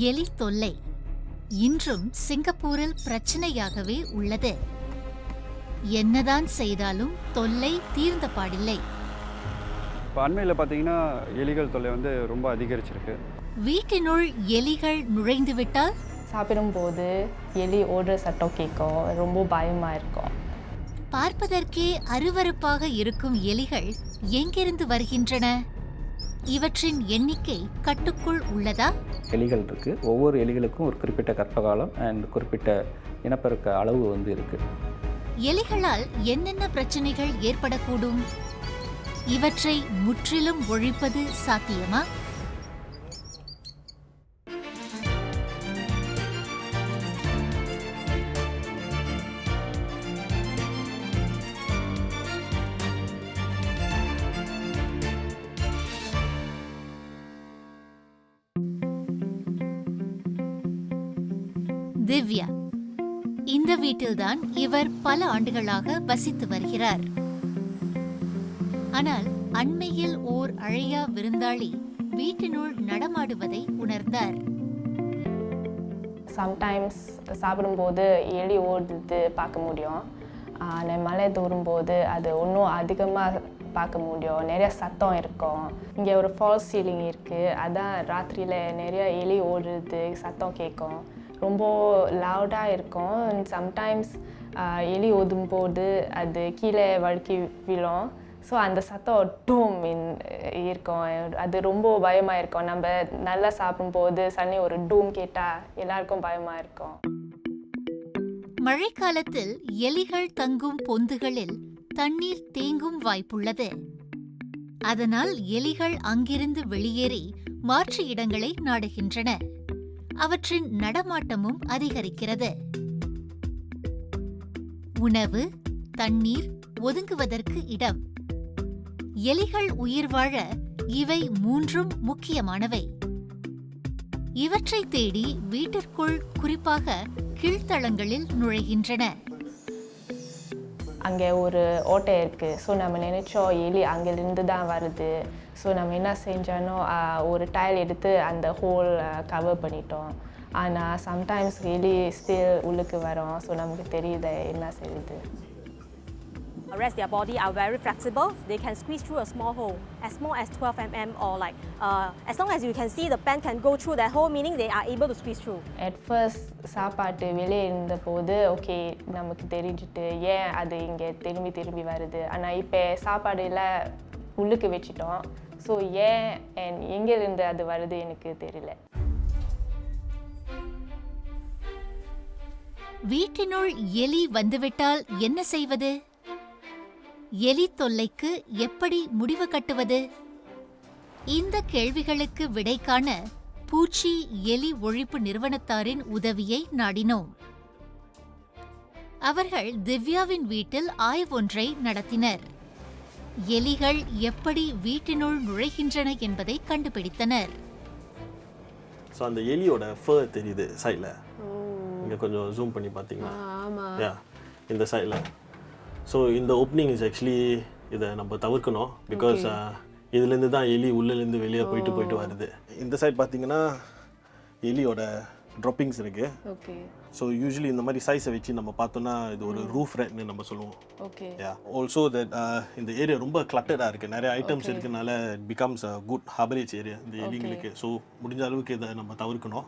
எலி தொல்லை இன்றும் சிங்கப்பூரில் பிரச்சனையாகவே உள்ளது. என்னதான் செய்தாலும் தொல்லை தீர்ந்த பாடில்லை. இப்போ அண்மையில் பார்த்தீங்கன்னா எலிகள் தொல்லை ரொம்ப அதிகரிச்சிருக்கு. வீட்டினுள் எலிகள் நுழைந்துவிட்டால் சாப்பிடும்போது எலி ஓடுற சட்டம் கேட்கும், ரொம்ப பயமா இருக்கும். பார்ப்பதற்கே அருவருப்பாக இருக்கும் எலிகள் எங்கிருந்து வருகின்றன? இவற்றின் எண்ணிக்கை கட்டுக்குள் உள்ளதா? எலிகள் இருக்கு. ஒவ்வொரு எலிகளுக்கும் ஒரு குறிப்பிட்ட கர்ப்பகாலம் அண்ட் குறிப்பிட்ட இனப்பெருக்க அளவு இருக்கு. எலிகளால் என்னென்ன பிரச்சனைகள் ஏற்படக்கூடும்? இவற்றை முற்றிலும் ஒழிப்பது சாத்தியமா? திவ்யா இந்த வீட்டில்தான் இவர் பல ஆண்டுகளாக வசித்து வருகிறார். ஆனால் அண்மையில் ஓர் அழையா விருந்தாளி வீட்டினுள் நடமாடுவதை உணர்ந்தார். சம்டைம்ஸ் சாப்பிடும்போது எலி ஓடுறது பார்க்க முடியும். மழை தூரும்போது அது இன்னும் அதிகமாக பார்க்க முடியும். நிறைய சத்தம் இருக்கும். இங்கே ஒரு ஃபால்ஸ் சீலிங் இருக்குது. அதான் ராத்திரியில் நிறைய எலி ஓடுறது சத்தம் கேட்கும். ரொம்ப லவுடாக இருக்கும். சம்டைம்ஸ் எலி ஓடும்போது அது கீழே வழுக்கி விழும். ஸோ அந்த சத்தம் டூம் இருக்கும். அது ரொம்ப பயமாக இருக்கும். நம்ம நல்லா சாப்பிடும்போது சன்னி ஒரு டூம் கேட்டால் எல்லாருக்கும் பயமாக இருக்கும். மழைக்காலத்தில் எலிகள் தங்கும் பொந்துகளில் தண்ணீர் தேங்கும் வாய்ப்புள்ளது. அதனால் எலிகள் அங்கிருந்து வெளியேறி மாற்று இடங்களை நாடுகின்றன. அவற்றின் நடமாட்டமும் அதிகரிக்கிறது. உணவு, தண்ணீர், ஒதுங்குவதற்கு இடம். எலிகள் உயிர் வாழ இவை மூன்றும் முக்கியமானவை. இவற்றை தேடி வீட்டிற்குள் குறிப்பாக கீழ்த்தளங்களில் நுழைகின்றன. அங்கே ஒரு ஓட்டை இருக்குது. ஸோ நம்ம நினைச்சோம் எலி அங்கேருந்து தான் வருது. ஸோ நம்ம என்ன செஞ்சோன்னா ஒரு டைல் எடுத்து அந்த ஹோல் கவர் பண்ணிட்டோம். ஆனால் சம்டைம்ஸ் எலி ஸ்டில் உள்ளுக்கு வரும். ஸோ நமக்கு தெரியுது என்ன செய்யுது. Rest their body are very flexible. They can squeeze through a small hole as small as 12 mm or as long as you can see the pen can go through that hole, meaning they are able to squeeze through. At first சாப்பாட்டு வெளியே இருந்த போது okay நமக்கு தெரிஞ்சுட்டு ஏன் அது இங்கே திரும்பி வருது. ஆனால் இப்போ சாப்பாடு எல்லாம் உள்ளுக்கு வச்சிட்டோம். ஸோ ஏன் எங்கேருந்து அது வருது எனக்கு தெரியல. வீட்டினுள் எலி வந்துவிட்டால் என்ன செய்வது? எலி தொல்லைக்கு எப்படி முடிவு கட்டுவது? இந்த கேள்விகளுக்கு விடை காண பூச்சி எலி ஒழிப்பு நிறுவனத்தாரின் உதவியை நாடினோம். அவர்கள் திவ்யாவின் வீட்டில் ஆய்வொன்றை நடத்தினர். எலிகள் எப்படி வீட்டினுள் நுழைகின்றன என்பதை கண்டுபிடித்தனர். ஸோ அந்த எலியோட ஃபர் தெரியுது சைடில். இங்கே கொஞ்சம் ஜூம் பண்ணி பார்த்தீங்கன்னா இந்த சைடில். ஸோ இந்த ஓப்பனிங் இஸ் ஆக்சுவலி இதை நம்ம தவிர்க்கணும். பிகாஸ் இதுலேருந்து தான் எலி உள்ளேருந்து வெளியே போயிட்டு வருது. இந்த சைட் பார்த்தீங்கன்னா எலியோட ட்ராப்பிங்ஸ் இருக்குது. ஓகே. ஸோ யூஸ்வலி இந்த மாதிரி சைஸை வச்சு நம்ம பார்த்தோன்னா இது ஒரு ரூஃப் ரேட்னு நம்ம சொல்லுவோம். ஓகே. ஆல்சோ தட் இந்த ஏரியா ரொம்ப கிளட்டடாக இருக்குது. நிறைய ஐட்டம்ஸ் இருக்கனால it becomes a good harbourage area இந்த எலிங்களுக்கு. ஸோ முடிஞ்ச அளவுக்கு இதை நம்ம தவிர்க்கணும்.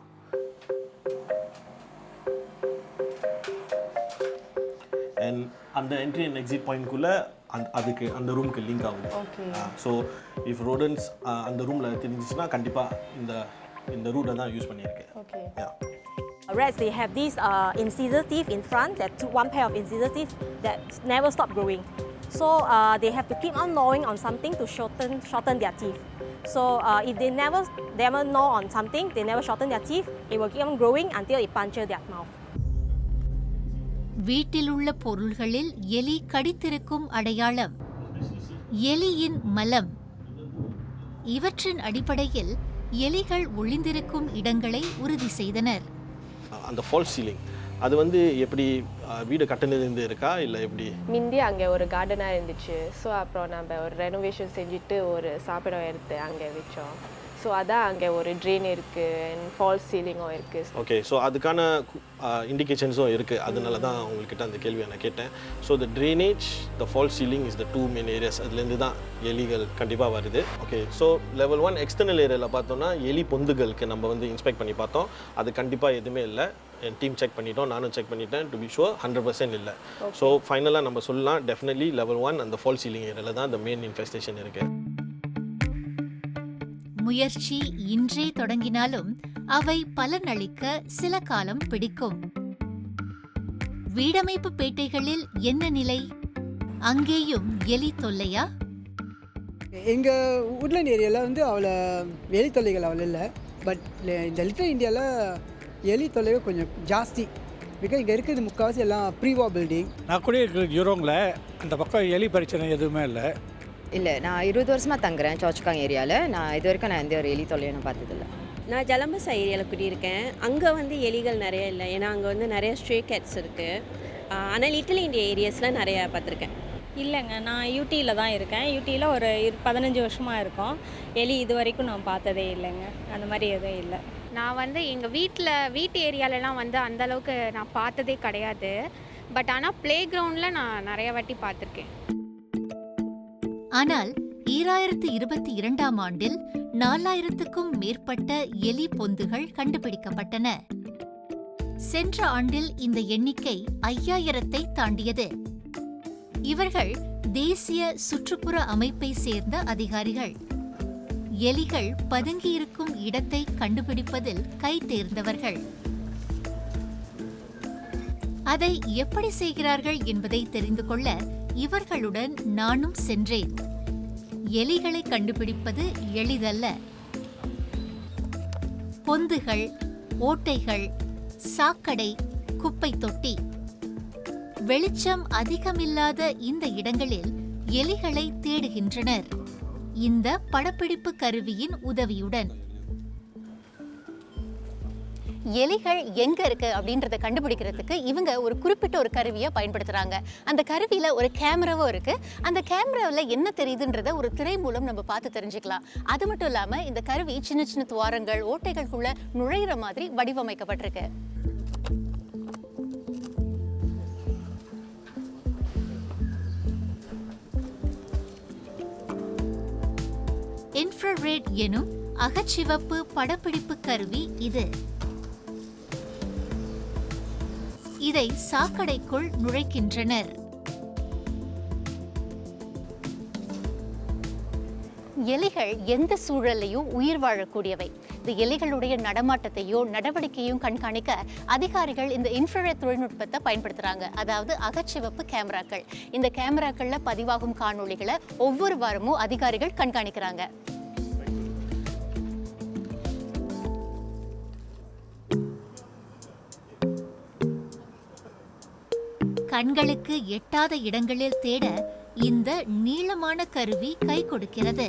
அண்ட் அந்த என்ட்ரி அண்ட் எக்ஸிட் பாயிண்ட்குள்ளே அதுக்கு அந்த ரூமுக்கு லிங்க் ஆகும். ஸோ இஃப் ரோடன்ஸ் அந்த ரூமில் தெரிஞ்சிச்சுன்னா கண்டிப்பாக இந்த ரூட்டை தான் யூஸ் பண்ணியிருக்கேன். Rats, they have these incisor teeth in front, that one pair of incisor teeth that never stop growing. So they have to keep on gnawing on something to shorten their teeth. So if they never gnaw on something, they never shorten their teeth, it will keep on growing until it punctures their mouth. வீட்டில் உள்ள பொருள்களில் எலி கடித்திருக்கும் அடையாளம், எலியின் மலம், இவற்றின் அடிப்படையில் எலிகள் ஒளிந்திருக்கும் இடங்களை உறுதி செய்தனர். அந்த ஃபால்ஸ் சீலிங் அது எப்படி வீடு கட்டினது இருக்கா இல்லை எப்படி? முந்தி அங்கே ஒரு கார்டனாக இருந்துச்சு. ஸோ அப்புறம் நம்ம ஒரு ரெனோவேஷன் செஞ்சுட்டு ஒரு சாப்பிடம் எடுத்து அங்கே வச்சோம். ஸோ அதான் அங்கே ஒரு ட்ரெயின் இருக்குது அண்ட் ஃபால்ஸ் சீலிங்கும் இருக்குது. ஓகே, ஸோ அதுக்கான இண்டிகேஷன்ஸும் இருக்குது. அதனால தான் உங்கள்கிட்ட அந்த கேள்வியை நான் கேட்டேன். So the drainage, the falls ceiling is the 2 main areas. அதுலேருந்து தான் எலிகள் கண்டிப்பாக வருது. ஓகே, ஸோ லெவல் 1 எக்ஸ்டர்னல் ஏரியாவில் பார்த்தோன்னா எலி பொந்துகளுக்கு நம்ம வந்து இன்ஸ்பெக்ட் பண்ணி பார்த்தோம். அது கண்டிப்பாக எதுவுமே இல்லை. என் டீம் செக் பண்ணிட்டோம், நானும் செக் பண்ணிட்டேன். டு பி ஷுவர் 100% இல்லை. ஸோ ஃபைனலாக நம்ம சொல்லலாம் டெஃபினெட்லி லெவல் 1 அந்த ஃபால்ஸ் சீலிங் ஏரியாவில் தான் அந்த மெயின் இன்ஃபெஸ்டேஷன் இருக்குது. முயற்சி இன்றே தொடங்கினாலும் அவை பலனளிக்க சில காலம் பிடிக்கும். வீடமைப்பு பேட்டைகளில் என்ன நிலை? அங்கேயும் எலி தொல்லையா? எங்கள் உட்லேண்ட் ஏரியாவில் வந்து அவ்வளோ எலி தொல்லைகள் அவ்வளோ இல்லை. பட் இந்த லிட்டில் இந்தியாவில் எலி தொல்லைகள் கொஞ்சம் ஜாஸ்தி. பிகாஸ் இங்கே இருக்கிறது முக்கால்வாசி எல்லாம் ப்ரீவா பில்டிங். நான் கூட இருக்கிற ஜூரோங்கில் அந்த பக்கம் எலி பிரச்சனை எதுவுமே இல்லை. இல்லை, நான் 20 வருஷமாக தங்குறேன் சோச்சுக்காங் ஏரியாவில். நான் இது வரைக்கும் எந்த ஒரு எலி தொல்லையும் நான் பார்த்ததில்லை. நான் ஜலம்பசா ஏரியாவில் குடியிருக்கேன். அங்கே வந்து எலிகள் நிறைய இல்லை, ஏன்னா அங்கே வந்து நிறைய ஸ்ட்ரே கேட்ஸ் இருக்குது. ஆனால் லிட்டில் இந்தியா ஏரியாஸில் நிறையா பார்த்துருக்கேன். இல்லைங்க, நான் யூடியில் தான் இருக்கேன். யூடியில் ஒரு 15 வருஷமாக இருக்கும். எலி இது வரைக்கும் நான் பார்த்ததே இல்லைங்க. அந்த மாதிரி எதுவும் இல்லை. நான் வந்து எங்கள் வீட்டு ஏரியாலலாம் வந்து அந்தளவுக்கு நான் பார்த்ததே கிடையாது. பட் ஆனால் ப்ளே கிரவுண்டில் நான் நிறைய வாட்டி பார்த்துருக்கேன். ஆனால் 2022ஆம் ஆண்டில் 4000க்கும் மேற்பட்ட எலி பொந்துகள் கண்டுபிடிக்கப்பட்டன. சென்ற ஆண்டில் இந்த எண்ணிக்கை 5000ஐ தாண்டியது. இவர்கள் தேசிய சுற்றுப்புற அமைப்பை சேர்ந்த அதிகாரிகள். எலிகள் பதுங்கியிருக்கும் இடத்தை கண்டுபிடிப்பதில் கை தேர்ந்தவர்கள். அதை எப்படி செய்கிறார்கள் என்பதை தெரிந்து கொள்ள இவர்களுடன் நானும் சென்றேன். எலிகளை கண்டுபிடிப்பது எளிதல்ல. பொந்துகள், ஓட்டைகள், சாக்கடை, குப்பை தொட்டி, வெளிச்சம் அதிகமில்லாத இந்த இடங்களில் எலிகளை தேடுகின்றனர். இந்த படப்பிடிப்பு கருவியின் உதவியுடன் எலிகள் எங்க இருக்கு அப்படின்றத கண்டுபிடிக்கிறதுக்கு இவங்க ஒரு குறிப்பிட்ட ஒரு கருவியை பயன்படுத்துறாங்க. அந்த கருவியில ஒரு கேமராவும் இருக்கு. அந்த கேமராவில் என்ன தெரியுதுன்றத ஒரு திரை மூலம் நம்ம பார்த்து தெரிஞ்சுக்கலாம். அது மட்டும் இல்லாம இந்த கருவி சின்ன சின்ன துவாரங்கள், ஓட்டைகளுக்குள்ள நுழையிற மாதிரி வடிவமைக்கப்பட்டிருக்கு. இன்ஃப்ராரெட் எனும் அகச்சிவப்பு படப்பிடிப்பு கருவி இது. இதை சாக்கடைக்குள் நுழைக்கின்றனர். எலிகள் எந்த சூழலையும் உயிர் வாழக்கூடியவை. இந்த எலிகளுடைய நடமாட்டத்தையோ நடவடிக்கையும் கண்காணிக்க அதிகாரிகள் இந்த இன்ஃப்ராரெட் தொழில்நுட்பத்தை பயன்படுத்துறாங்க. அதாவது அகச்சிவப்பு கேமராக்கள். இந்த கேமராக்கள்ல பதிவாகும் காணொளிகளை ஒவ்வொரு வாரமும் அதிகாரிகள் கண்காணிக்கிறாங்க. கண்களுக்கு எட்டாத இடங்களில் தேட இந்த நீளமான கருவி கை கொடுக்கிறது.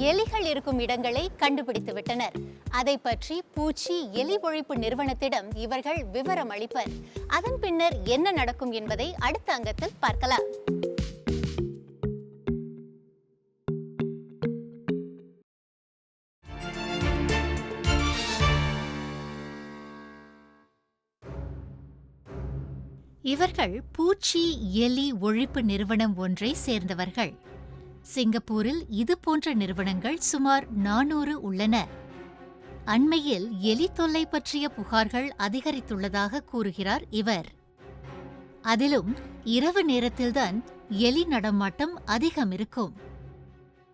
எலிகள் இருக்கும் இடங்களை கண்டுபிடித்து விட்டனர். அதை பற்றி பூச்சி எலி ஒழிப்பு நிறுவனத்திடம் இவர்கள் விவரம் அளிப்பர். அதன் பின்னர் என்ன நடக்கும் என்பதை அடுத்த அங்கத்தில் பார்க்கலாம். இவர்கள் பூச்சி எலி ஒழிப்பு நிறுவனம் ஒன்றை சேர்ந்தவர்கள். சிங்கப்பூரில் இது போன்ற நிறுவனங்கள் சுமார் 400 உள்ளன. அண்மையில் எலி தொல்லை பற்றிய புகார்கள் அதிகரித்துள்ளதாக கூறுகிறார் இவர். அதிலும் இரவு நேரத்தில்தான் எலி நடமாட்டம் அதிகம் இருக்கும்.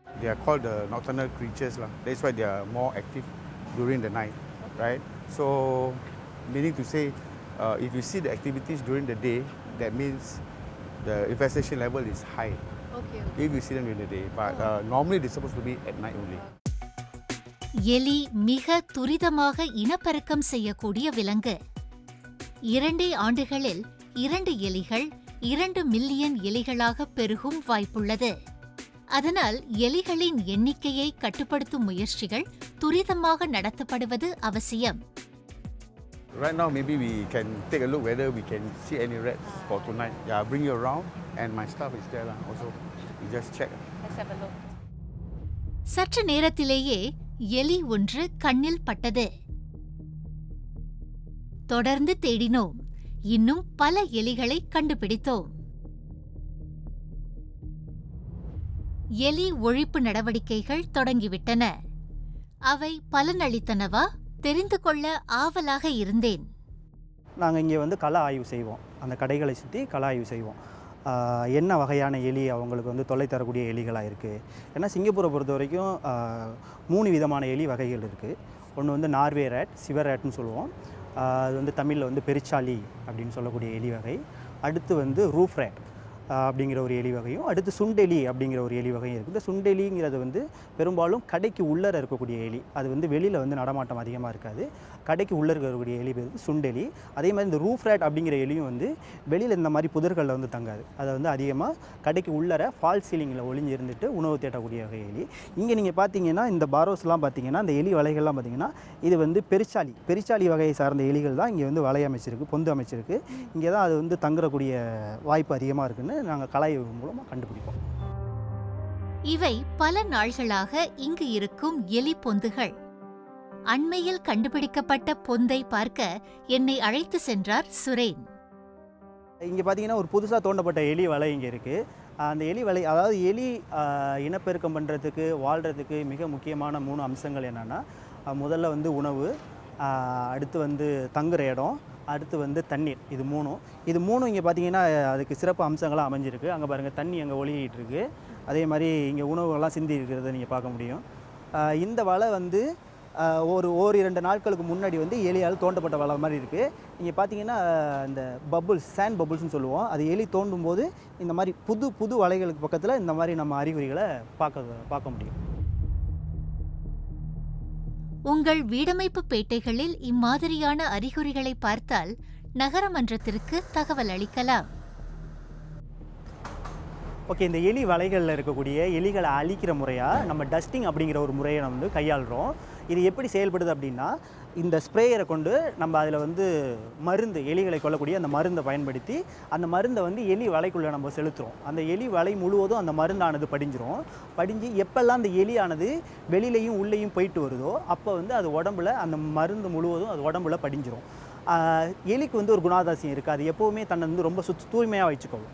They are called the nocturnal creatures lah. That's why they are more active during the night, right? So, meaning to say, if you see the activities during the day, that means the infestation level is high. Okay. If you see them during the day, but normally they're supposed to be at night only. எலி மிக துரிதமாக இனப்பெருக்கம் செய்யக்கூடிய விலங்கு. 2 ஆண்டுகளில் 2 எலிகள் 2 million எலிகளாக பெருகும் வாய்ப்புள்ளது. அதனால் எலிகளின் எண்ணிக்கையை கட்டுப்படுத்தும் முயற்சிகள் துரிதமாக நடத்தப்படுவது அவசியம். Right now, maybe we can take a look whether we can see any rats for tonight. Yeah, bring you around, and my staff is there also. We just check. Let's have a look. சற்று நேரத்திலேயே எலி ஒன்று கண்ணில் பட்டது. தொடர்ந்து தேடினோம். இன்னும் பல எலிகளை கண்டுபிடித்தோம். எலி ஒழிப்பு நடவடிக்கைகள் தொடங்கிவிட்டன. அவை பலனளித்தனவா? தெரிந்து கொள்ள ஆவலாக இருந்தேன். நாங்கள் இங்கே வந்து கள ஆய்வு செய்வோம். அந்த கடைகளை சுற்றி கள ஆய்வு செய்வோம். என்ன வகையான எலி அவங்களுக்கு வந்து தொல்லை தரக்கூடிய எலிகளாக இருக்குது. ஏன்னா சிங்கப்பூரை பொறுத்த வரைக்கும் 3 விதமான எலி வகைகள் இருக்குது. ஒன்று வந்து நார்வே ரேட், சிவர் ரேட்னு சொல்லுவோம். அது வந்து தமிழில் வந்து பெருச்சாளி அப்படின்னு சொல்லக்கூடிய எலி வகை. அடுத்து வந்து ரூஃப் ரேட் அப்படிங்கிற ஒரு எலி வகையும், அடுத்து சுண்டெலி அப்படிங்கிற ஒரு எலி வகையும் இருக்குது. இந்த சுண்டெலிங்கிறது வந்து பெரும்பாலும் கடைக்கு உள்ளே இருக்கக்கூடிய எலி. அது வந்து வெளியில் வந்து நடமாட்டம் அதிகமாக இருக்காது. கடைக்கு உள்ளே இருக்கக்கூடிய எலி பேர் சுண்டெலி. அதே மாதிரி இந்த ரூஃப் ரேட் அப்படிங்கிற எலியும் வந்து வெளியில் இந்த மாதிரி புதர்களில் வந்து தங்காது. அதை வந்து அதிகமாக கடைக்கு உள்ளர ஃபால் சீலிங்கில் ஒளிஞ்சு இருந்துட்டு உணவு தேடக்கூடிய வகை எலி. இங்கே நீங்கள் பார்த்தீங்கன்னா இந்த பாரோஸ்லாம் பார்த்தீங்கன்னா இந்த எலி வலைகள்லாம் பார்த்தீங்கன்னா இது வந்து பெருச்சாளி வகையை சார்ந்த எலிகள் தான் இங்கே வந்து வலை அமைச்சிருக்கு, பொந்து அமைச்சிருக்கு. இங்கே தான் அது வந்து தங்குறக்கூடிய வாய்ப்பு அதிகமாக இருக்குன்னு நாங்கள் கலாய்வு மூலமாக கண்டுபிடிப்போம். இவை பல நாள்களாக இங்கு இருக்கும் எலி பொந்துகள். அண்மையில் கண்டுபிடிக்கப்பட்ட பொந்தை பார்க்க என்னை அழைத்து சென்றார் சுரேன். இங்கே பார்த்தீங்கன்னா ஒரு புதுசாக தோண்டப்பட்ட எலி வலை இங்கே இருக்குது. அந்த எலி வலை, அதாவது எலி இனப்பெருக்கம் பண்ணுறதுக்கு வாழ்கிறதுக்கு மிக முக்கியமான 3 அம்சங்கள் என்னென்னா, முதல்ல வந்து உணவு, அடுத்து வந்து தங்குற இடம், அடுத்து வந்து தண்ணீர். இது மூணும் இங்கே பார்த்தீங்கன்னா அதுக்கு சிறப்பு அம்சங்களாக அமைஞ்சிருக்கு. அங்கே பாருங்கள், தண்ணி அங்கே ஒளிகிட்டு இருக்குது. அதே மாதிரி இங்கே உணவுகள்லாம் சிந்தி இருக்கிறத நீங்கள் பார்க்க முடியும். இந்த வலை வந்து ஓரிரண்டு நாட்களுக்கு முன்னாடி வந்து எலியால் தோண்டப்பட்ட வலை மாதிரி இருக்குது. இங்கே பார்த்தீங்கன்னா இந்த சேண்ட் பபுள்ஸ்னு சொல்லுவோம். அது எலி தோண்டும் போது இந்த மாதிரி புது வலைகளுக்கு பக்கத்தில் இந்த மாதிரி நம்ம அறிகுறிகளை பார்க்க முடியும். உங்கள் வீடமைப்பு பேட்டைகளில் இம்மாதிரியான அறிகுறிகளை பார்த்தால் நகரமன்றத்திற்கு தகவல் அளிக்கலாம். ஓகே, இந்த எலி வலைகளில் இருக்கக்கூடிய எலிகளை அழிக்கிற முறையாக நம்ம டஸ்டிங் அப்படிங்கிற ஒரு முறையை நம்ம வந்து கையாளுறோம். இது எப்படி செயல்படுது அப்படின்னா, இந்த ஸ்ப்ரேயரை கொண்டு நம்ம அதில் வந்து மருந்து, எலிகளை கொல்லக்கூடிய அந்த மருந்தை பயன்படுத்தி அந்த மருந்தை வந்து எலி வலைக்குள்ளே நம்ம செலுத்துகிறோம். அந்த எலி வலை முழுவதும் அந்த மருந்தானது படிஞ்சு எப்பெல்லாம் அந்த எலியானது வெளியிலையும் உள்ளேயும் போயிட்டு வருதோ அப்போ வந்து அது உடம்புல அந்த மருந்து முழுவதும் அது உடம்புல படிஞ்சிரும். எலிக்கு வந்து ஒரு குணாதிசயம் இருக்குது. அது எப்போவுமே தன்னை வந்து ரொம்ப தூய்மையாக வச்சுக்கவும்.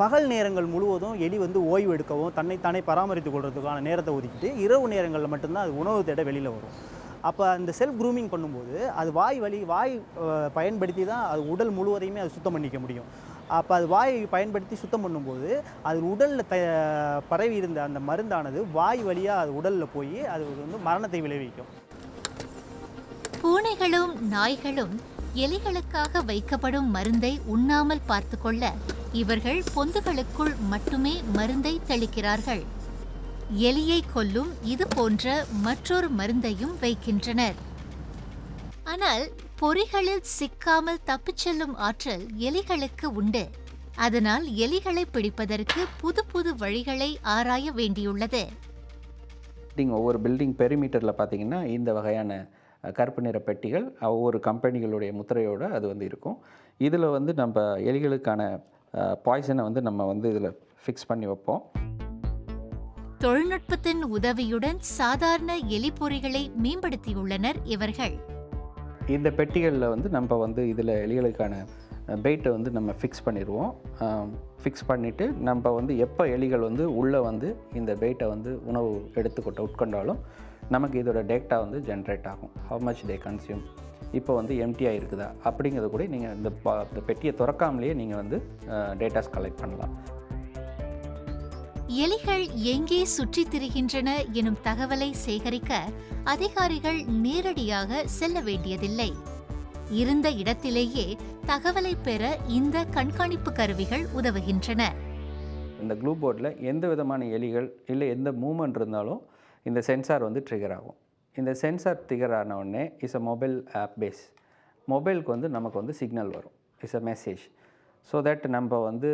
பகல் நேரங்கள் முழுவதும் எலி வந்து ஓய்வு எடுக்கவும் தன்னைத்தானே பராமரித்து கொள்றதுக்கான நேரத்தை ஒதுக்கிட்டு இரவு நேரங்களில் மட்டும்தான் அது உணவு தேட வெளியில் வரும். அப்போ அந்த செல்ஃப் க்ரூமிங் பண்ணும்போது அது வாய் பயன்படுத்தி தான் அது உடல் முழுவதையுமே அது சுத்தம் பண்ணிக்க முடியும். அப்போ அது வாயை பயன்படுத்தி சுத்தம் பண்ணும்போது அது உடலில் பரவி இருந்த அந்த மருந்தானது வாய் வழியாக அது உடலில் போய் அது வந்து மரணத்தை விளைவிக்கும். பூனைகளும் நாய்களும் எலிகளுக்காக வைக்கப்படும் மருந்தை உண்ணாமல் பார்த்து கொள்ள இவர்கள் பொந்துகளுக்குள் மட்டுமே மருந்தை தெளிக்கிறார்கள். எலியை கொல்லும் இது போன்ற மற்றொரு மருந்தையும் வைக்கின்றனர். ஆனால் பொறிகளில் சிக்காமல் தப்பிச் செல்லும் ஆற்றல் எலிகளுக்கு உண்டு. அதனால் எலிகளை பிடிப்பதற்கு புது வழிகளை ஆராய வேண்டியுள்ளது. ஒவ்வொரு பில்டிங் பெரிமீட்டரில் பார்த்தீங்கன்னா இந்த வகையான கருப்பு நிற பெட்டிகள் ஒவ்வொரு கம்பெனிகளுடைய முத்திரையோடு அது வந்து இருக்கும். இதில் வந்து நம்ம எலிகளுக்கான பாய்சனை வந்து நம்ம வந்து இதில் ஃபிக்ஸ் பண்ணி வைப்போம். தொழில்நுட்பத்தின் உதவியுடன் சாதாரண எலி பொறிகளை மேம்படுத்தியுள்ளனர் இவர்கள். இந்த பெட்டிகளில் வந்து நம்ம வந்து இதில் எலிகளுக்கான பெயிட்டை வந்து நம்ம ஃபிக்ஸ் பண்ணிடுவோம். ஃபிக்ஸ் பண்ணிவிட்டு நம்ம வந்து எப்போ எலிகள் வந்து உள்ளே வந்து இந்த பெயிட்டை வந்து உணவு உட்கொண்டாலும் நமக்கு இதோட டேட்டா வந்து ஜென்ரேட் ஆகும். ஹவ் மச் தே கன்சியூம், இப்போ வந்து எம்டியாக இருக்குதா அப்படிங்கிறத கூட நீங்கள் இந்த பெட்டியை திறக்காமலேயே நீங்கள் வந்து டேட்டாஸ் கலெக்ட் பண்ணலாம். எலிகள் எங்கே சுற்றித் திரிகின்றன எனும் தகவலை சேகரிக்க அதிகாரிகள் நேரடியாக செல்ல வேண்டியதில்லை. இருந்த இடத்திலேயே தகவலை பெற இந்த கண்காணிப்பு கருவிகள் உதவுகின்றன. இந்த க்ளூ போர்டில் எந்த விதமான எலிகள் இல்லை எந்த மூவ்மெண்ட் இருந்தாலும் இந்த சென்சார் வந்து ட்ரிகர் ஆகும். இந்த சென்சார் ட்ரிகர் ஆன உடனே is a mobile of phase. மொபைலுக்கு வந்து நமக்கு வந்து சிக்னல் வரும், is a message. So that நம்ம வந்து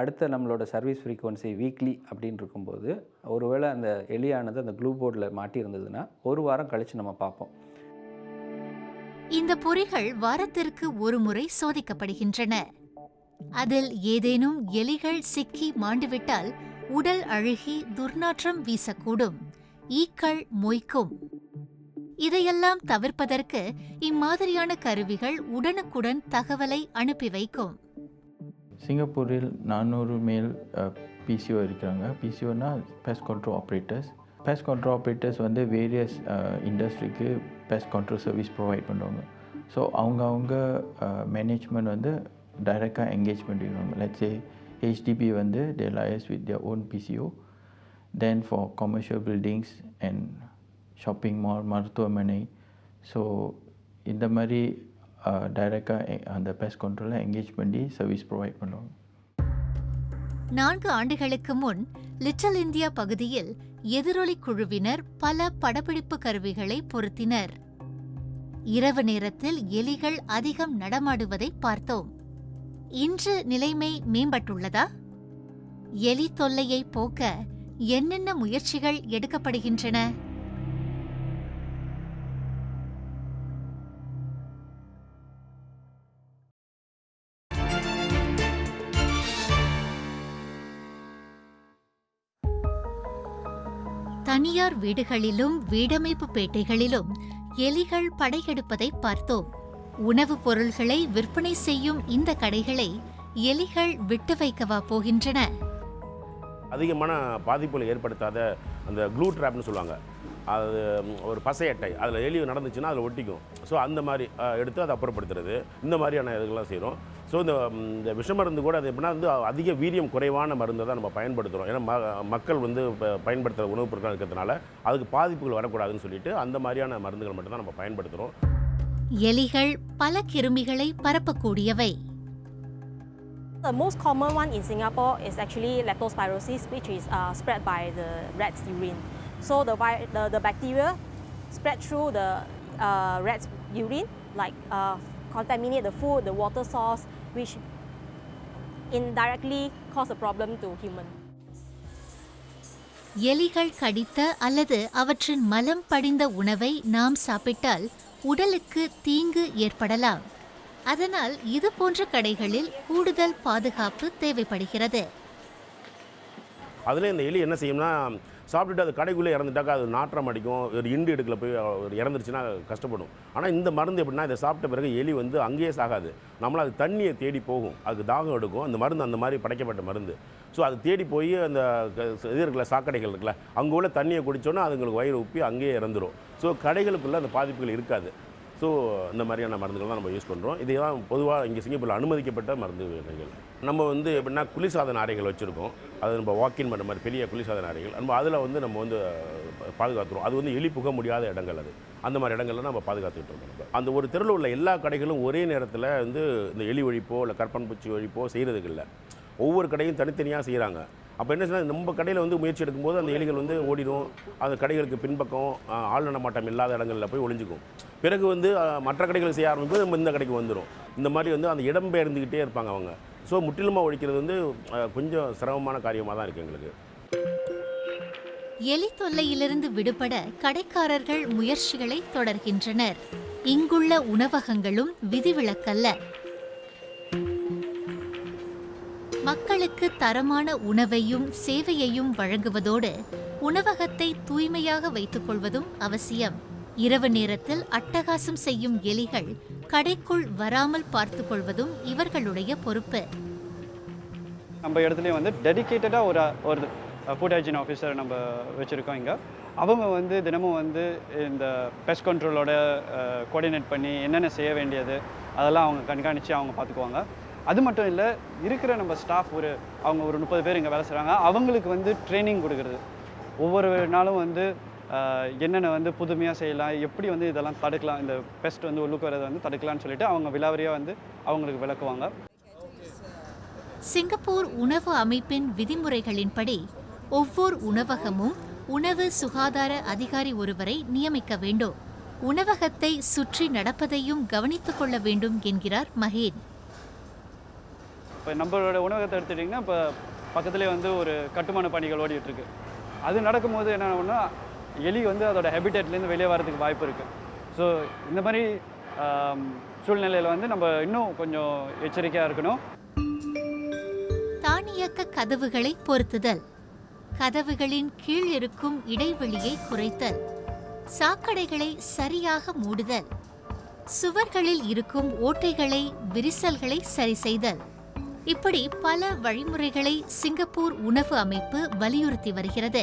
அடுத்த நம்மளோட சர்வீஸ் ஃப்ரீக்வன்சி வீக்லி அப்படின்னு இருக்கும்போது ஒருவேளை அந்த எலியானது அந்த க்ளூ போர்டில் மாட்டியிருந்ததுன்னா 1 வாரம் கழித்து நம்ம பார்ப்போம். இந்த பொறிகள் வாரத்திற்கு ஒரு முறை சோதிக்கப்படுகின்றன. அதில் ஏதேனும் எலிகள் சிக்கி மாண்டுவிட்டால் உடல் அழுகி துர்நாற்றம் வீசக்கூடும், ஈக்கள் மொய்க்கும். இதையெல்லாம் தவிர்ப்பதற்கு இம்மாதிரியான கருவிகள் உடனுக்குடன் தகவலை அனுப்பி வைக்கும். சிங்கப்பூரில் 400 மேல் பிசிஓ இருக்கிறாங்க. பிசிஓனா pest control operators. Pest control operators வந்து வேரியஸ் இண்டஸ்ட்ரிக்கு பெஸ்ட் கண்ட்ரோல் சர்வீஸ் ப்ரொவைட் பண்ணுவாங்க. ஸோ அவங்க மேனேஜ்மெண்ட் வந்து டைரெக்டாக என்கேஜ் பண்ணிடுவாங்க. லெட்ஸ் சே HDB வந்து they liaise with their own PCO. Then for commercial buildings and shopping mall, மருத்துவமனை, ஸோ இந்த மாதிரி டைரெக்டாக அந்த பெஸ்ட் கண்ட்ரோலை என்கேஜ் பண்ணி சர்வீஸ் ப்ரொவைட் பண்ணுவாங்க. 4 ஆண்டுகளுக்கு முன் லிட்டில் இந்தியா பகுதியில் எதிரொலி குழுவினர் பல படப்பிடிப்பு கருவிகளை பொருத்தினர். இரவு நேரத்தில் எலிகள் அதிகம் நடமாடுவதை பார்த்தோம். இன்று நிலைமை மேம்பட்டுள்ளதா? எலி தொல்லையை போக்க என்னென்ன முயற்சிகள் எடுக்கப்படுகின்றன? தனியார் வீடுகளிலும் வீடமைப்பு பேட்டைகளிலும் எலிகள் படையெடுப்பதை பார்த்தோம். உணவுப் பொருள்களை விற்பனை செய்யும் இந்த கடைகளை எலிகள் விட்டு வைக்கவா போகின்றன? அதிகமான பாதிப்புகளை ஏற்படுத்தாத அந்த க்ளூ ட்ராப்னு சொல்லுவாங்க, அது ஒரு பசை அட்டை, அதில் எலி நடந்துச்சுன்னா அதில் ஒட்டிக்கும். ஸோ அந்த மாதிரி எடுத்து அதை அப்புறப்படுத்துறது, இந்த மாதிரியான இதுகள்லாம் செய்கிறோம். ஸோ இந்த விஷமருந்து கூட அது எப்படின்னா வந்து அதிக வீரியம் குறைவான மருந்தை தான் நம்ம பயன்படுத்துகிறோம். ஏன்னா மக்கள் வந்து பயன்படுத்துகிற உணவுப் பொருட்கள் இருக்கிறதுனால அதுக்கு பாதிப்புகள் வரக்கூடாதுன்னு சொல்லிட்டு அந்த மாதிரியான மருந்துகள் மட்டும்தான் நம்ம பயன்படுத்துகிறோம். எலிகள் பல கிருமிகளை பரப்பக்கூடியவை. The most common one in Singapore is actually leptospirosis, which is spread by the rat's urine. So the bacteria spread through the rat's urine, like contaminate the food, the water source, which indirectly cause a problem to human. எலிகள் கடித்த அல்லது அவற்றின் மலம் படிந்த உணவை நாம் சாப்பிட்டால் உடலுக்கு தீங்கு ஏற்படலாம். அதனால் இது போன்ற கடைகளில் கூடுதல் பாதுகாப்பு தேவைப்படுகிறது. அதில் இந்த எலி என்ன செய்யும்னா, சாப்பிட்டுட்டு அது கடைக்குள்ளே இறந்துட்டாக்கா அது நாற்றம் அடிக்கும், ஒரு இண்டு எடுக்கல போய் இறந்துருச்சுன்னா கஷ்டப்படும். ஆனால் இந்த மருந்து எப்படின்னா, இதை சாப்பிட்ட பிறகு எலி வந்து அங்கேயே சாகாது, நம்மளால் அது தண்ணியை தேடி போகும், அதுக்கு தாகம் எடுக்கும். அந்த மருந்து அந்த மாதிரி படைக்கப்பட்ட மருந்து. ஸோ அது தேடி போய் அந்த இது இருக்குல்ல, சாக்கடைகள் இருக்குல்ல, அங்கே உள்ள தண்ணியை குடித்தோன்னா அதுங்களுக்கு வயிறு உப்பி அங்கேயே இறந்துடும். ஸோ கடைகளுக்குள்ளே அந்த பாதிப்புகள் இருக்காது. ஸோ இந்த மாதிரியான மருந்துகள் தான் நம்ம யூஸ் பண்ணுறோம். இதெல்லாம் பொதுவாக இங்கே சிங்கப்பூரில் அனுமதிக்கப்பட்ட மருந்து வகைகள். நம்ம வந்து எப்படின்னா குளிர்சாதன அறைகள் வச்சுருக்கோம். அது நம்ம வாக்கின் பண்ணுற மாதிரி பெரிய குளிர்சாதன அறைகள். நம்ம அதில் வந்து நம்ம வந்து பாதுகாத்துருவோம். அது வந்து எலி புக முடியாத இடங்கள், அது அந்த மாதிரி இடங்கள்ல நம்ம பாதுகாத்துக்கிட்டு இருக்கோம். அந்த ஒரு தெருவில் உள்ள எல்லா கடைகளும் ஒரே நேரத்தில் வந்து இந்த எலி ஒழிப்போ இல்லை கற்பன் பூச்சி ஒழிப்போ செய்கிறதுக்கு இல்லை. ஒவ்வொரு கடையும் தனித்தனியாக செய்கிறாங்க. அப்போ என்ன சொன்னால், நம்ம கடையில் வந்து முயற்சி எடுக்கும்போது அந்த எலிகள் வந்து ஓடிடும். அந்த கடைகளுக்கு பின்பக்கம் ஆள் நடமாட்டம் இல்லாத இடங்களில் போய் ஒளிஞ்சிக்கும். பிறகு வந்து மற்ற கடைகள் செய்ய ஆரம்பிக்கும்போது நம்ம இந்த கடைக்கு வந்துடும். இந்த மாதிரி வந்து அந்த இடம் பெயர்ந்துக்கிட்டே இருப்பாங்க அவங்க. ஸோ முற்றிலுமாக ஒழிக்கிறது வந்து கொஞ்சம் சிரமமான காரியமாக தான் இருக்குது எங்களுக்கு. எலி தொல்லையிலிருந்து விடுபட கடைக்காரர்கள் முயற்சிகளை தொடர்கின்றனர். இங்குள்ள உணவகங்களும் விதிவிலக்கல்ல. மக்களுக்கு தரமான உணவையும் சேவையையும் வழங்குவதோடு உணவகத்தை தூய்மையாக வைத்துக் கொள்வதும் அவசியம். இரவு நேரத்தில் அட்டகாசம் செய்யும் எலிகள் கடைக்குள் வராமல் பார்த்துக் கொள்வதும் இவர்களுடைய பொறுப்பு. நம்ம இடத்துலையும் வந்து டெடிக்கேட்டடாக ஒரு ஃபுட் ஹைஜீன் ஆஃபீஸர் நம்ம வச்சுருக்கோம் இங்கே. அவங்க வந்து தினமும் வந்து இந்த பெஸ்ட் கண்ட்ரோலோட கோஆர்டினேட் பண்ணி என்னென்ன செய்ய வேண்டியது அதெல்லாம் அவங்க கண்காணித்து அவங்க பார்த்துக்குவாங்க. அது மட்டும் இல்லை, இருக்கிற நம்ம ஸ்டாஃப் அவங்க ஒரு 30 பேர் இங்கே வேலை செய்கிறாங்க. அவங்களுக்கு வந்து ட்ரைனிங் கொடுக்குறது, ஒவ்வொரு நாளும் வந்து என்னென்ன வந்து புதுமையாக செய்யலாம், எப்படி வந்து இதெல்லாம் தடுக்கலாம், இந்த பெஸ்ட் வந்து உள்ளுக்கு வரதை வந்து தடுக்கலாம்னு சொல்லிட்டு அவங்க விலாவரியாக வந்து அவங்களுக்கு விளக்குவாங்க. சிங்கப்பூர் உணவு அமைப்பின் விதிமுறைகளின்படி ஒவ்வொரு உணவகமும் உணவு சுகாதார அதிகாரி ஒருவரை நியமிக்க வேண்டும். உணவகத்தை சுற்றி நடப்பதையும் கவனித்துக் கொள்ள வேண்டும் என்கிறார் மஹேன். இப்போ நம்மளோட உணவகத்தை எடுத்துட்டிங்கன்னா, இப்போ பக்கத்துலேயே வந்து ஒரு கட்டுமான பணிகள் ஓடிட்டுருக்கு. அது நடக்கும்போது என்ன ஆகும்னா, எலி வந்து அதோட ஹேபிட்டேட்லேருந்து வெளியே வரதுக்கு வாய்ப்பு இருக்குது. ஸோ இந்த மாதிரி சூழ்நிலையில் வந்து நம்ம இன்னும் கொஞ்சம் எச்சரிக்கையாக இருக்கணும். தானியக்க கதவுகளை பொருத்துதல், கதவுகளின் கீழ் இருக்கும் இடைவெளியை குறைத்தல், சாக்கடைகளை சரியாக மூடுதல், சுவர்களில் இருக்கும் ஓட்டைகளை விரிசல்களை சரி செய்தல், இப்படி பல வழிமுறைகளை சிங்கப்பூர் உணவு அமைப்பு வலியுறுத்தி வருகிறது.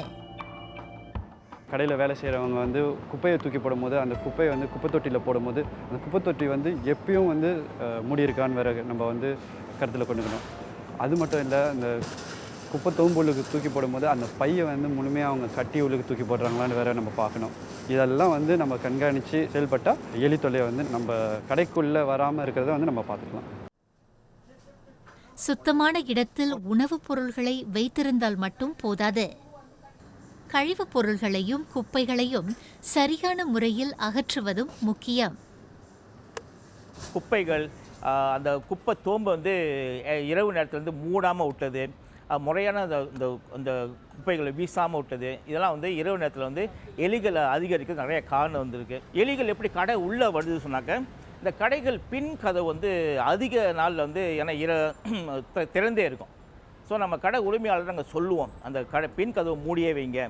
கடையில் வேலை செய்கிறவங்க வந்து குப்பையை தூக்கி போடும்போது அந்த குப்பையை வந்து குப்பை தொட்டியில் போடும்போது அந்த குப்பை தொட்டி வந்து எப்பயும் வந்து மூடியிருக்கான்னு வேற நம்ம வந்து கருத்தில் கொண்டுக்கணும். அது மட்டும் இல்லை, அந்த குப்பை தோம்புள்ளுக்கு தூக்கி போடும்போது அந்த பையை வந்து முழுமையாக அவங்க கட்டி உள்ளுக்கு தூக்கி போடுறாங்களான்னு வேற நம்ம பார்க்கணும். இதெல்லாம் வந்து நம்ம கண்காணித்து செயல்பட்டால் எலி தொல்லையை வந்து நம்ம கடைக்குள்ளே வராமல் இருக்கிறத வந்து நம்ம பார்த்துக்கலாம். சுத்தமான இடத்தில் உணவுப் பொருள்களை வைத்திருந்தால் மட்டும் போதாது. கழிவுப் பொருள்களையும் குப்பைகளையும் சரியான முறையில் அகற்றுவதும் முக்கியம். குப்பைகள், அந்த குப்பை தோம்பை வந்து இரவு நேரத்தில் வந்து மூடாமல் விட்டது, முறையான இந்த குப்பைகளை வீசாமல் விட்டது, இதெல்லாம் வந்து இரவு நேரத்தில் வந்து எலிகளை அதிகரிக்க நிறைய காரணம் வந்திருக்கு. எலிகள் எப்படி கடை உள்ளே வருது சொன்னாக்க, இந்த கடைகள் பின் கதவு வந்து அதிக நாளில் வந்து ஏன்னா திறந்தே இருக்கும். ஸோ நம்ம கடை உரிமையாளர் நாங்கள் சொல்லுவோம், அந்த கடை பின் கதவு மூடியே வைங்க.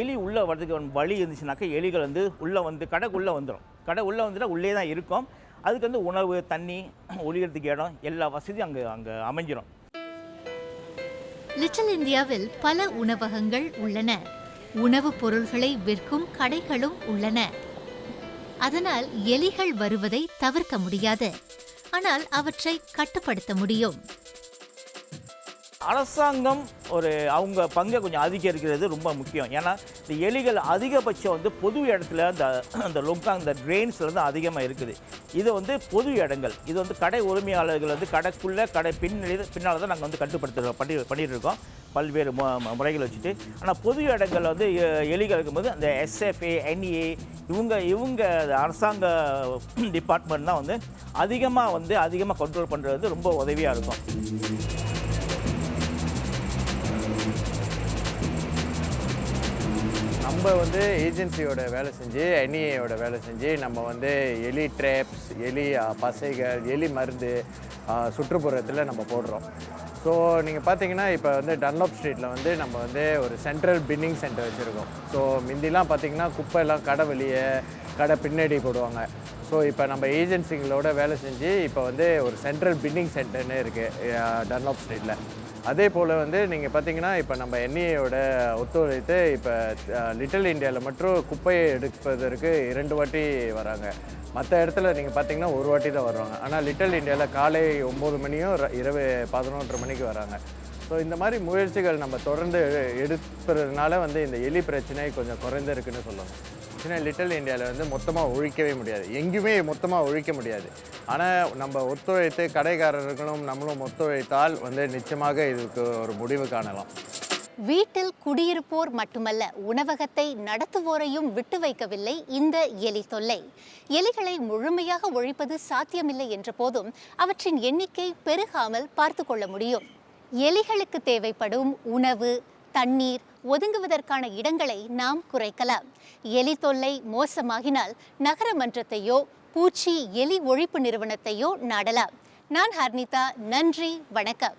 எலி உள்ளே வர்றதுக்கு வழி இருந்துச்சுனாக்கா எலிகள் வந்து உள்ளே வந்து கடைக்குள்ளே வந்துடும். கடை உள்ளே வந்துட்டால் உள்ளே தான் இருக்கும். அதுக்கு வந்து உணவு, தண்ணி, ஒளிகிறதுக்கு இடம், எல்லா வசதியும் அங்கே அமைஞ்சிடும். லிட்டில் இந்தியாவில் பல உணவகங்கள் உள்ளன. உணவுப் பொருள்களை விற்கும் கடைகளும் உள்ளன. அதனால் எலிகள் வருவதை தவிர்க்க முடியாது. ஆனால் அவற்றை கட்டுப்படுத்த முடியும். அரசாங்கம் அவங்க பங்கை கொஞ்சம் அதிகரிக்கிறது ரொம்ப முக்கியம். ஏன்னா இந்த எலிகள் அதிகபட்சம் வந்து பொது இடத்துல அந்த லொங்காங், இந்த ட்ரெயின்ஸில் தான் அதிகமாக இருக்குது. இது வந்து பொது இடங்கள். இது வந்து கடை உரிமையாளர்கள் வந்து கடைக்குள்ளே கடை பின்னால் தான் நாங்கள் வந்து பண்ணிட்டு இருக்கோம் பல்வேறு முறைகள் வச்சுட்டு. ஆனால் பொது இடங்கள் வந்து எலிகள் இருக்கும்போது அந்த SFA, NEA இவங்க அரசாங்க டிபார்ட்மெண்ட் தான் வந்து அதிகமாக கண்ட்ரோல் பண்ணுறது வந்து ரொம்ப உதவியாக இருக்கும். நம்ம வந்து ஏஜென்சியோட வேலை செஞ்சு, NEAயோட வேலை செஞ்சு நம்ம வந்து எலி ட்ராப்ஸ், எலி பசைகள், எலி மருந்து சுற்றுப்புறத்தில் நம்ம போடுறோம். ஸோ நீங்கள் பார்த்தீங்கன்னா இப்போ வந்து டன்லாப் ஸ்ட்ரீட்டில் வந்து நம்ம வந்து ஒரு சென்ட்ரல் பின்னிங் சென்டர் வச்சுருக்கோம். ஸோ முந்திலாம் பார்த்தீங்கன்னா குப்பையெல்லாம் கடை வெளியே, கடை பின்னாடி போடுவாங்க. ஸோ இப்போ நம்ம ஏஜென்சிங்களோட வேலை செஞ்சு இப்போ வந்து ஒரு சென்ட்ரல் பின்னிங் சென்டர்னு இருக்குது டன்லாப் ஸ்ட்ரீட்டில். அதே போல் வந்து நீங்கள் பார்த்தீங்கன்னா இப்போ நம்ம NEAயோட ஒத்துழைத்து இப்போ லிட்டில் இந்தியாவில் மட்டும் குப்பையை எடுப்பதற்கு 2 வாட்டி வராங்க. மற்ற இடத்துல நீங்கள் பார்த்தீங்கன்னா 1 வாட்டி தான் வருவாங்க. ஆனால் லிட்டில் இந்தியாவில் காலை 9 மணியும் இரவு 11:30 மணிக்கு வராங்க. ஸோ இந்த மாதிரி முயற்சிகள் நம்ம தொடர்ந்து எடுப்பதுனால வந்து இந்த எலி பிரச்சனை கொஞ்சம் குறைந்திருக்குன்னு சொல்லணும். ஏன்னா லிட்டில் இந்தியாவில் வந்து மொத்தமாக ஒழிக்கவே முடியாது, எங்கேயுமே மொத்தமாக ஒழிக்க முடியாது. ஆனால் நம்ம ஒத்துழைத்து கடைக்காரர்களும் நம்மளும் ஒத்துழைத்தால் வந்து நிச்சயமாக இதுக்கு ஒரு முடிவு காணலாம். வீட்டில் குடியிருப்போர் மட்டுமல்ல, உணவகத்தை நடத்துவோரையும் விட்டு வைக்கவில்லை இந்த எலி தொல்லை. எலிகளை முழுமையாக ஒழிப்பது சாத்தியமில்லை என்ற போதும் அவற்றின் எண்ணிக்கை பெருகாமல் பார்த்து கொள்ள முடியும். எலிகளுக்கு தேவைப்படும் உணவு, தண்ணீர், ஒதுங்குவதற்கான இடங்களை நாம் குறைக்கலாம். எலி தொல்லை மோசமாகினால் நகரமன்றத்தையோ பூச்சி எலி ஒழிப்பு நிறுவனத்தையோ நாடலாம். நான் ஹர்னிதா, நன்றி, வணக்கம்.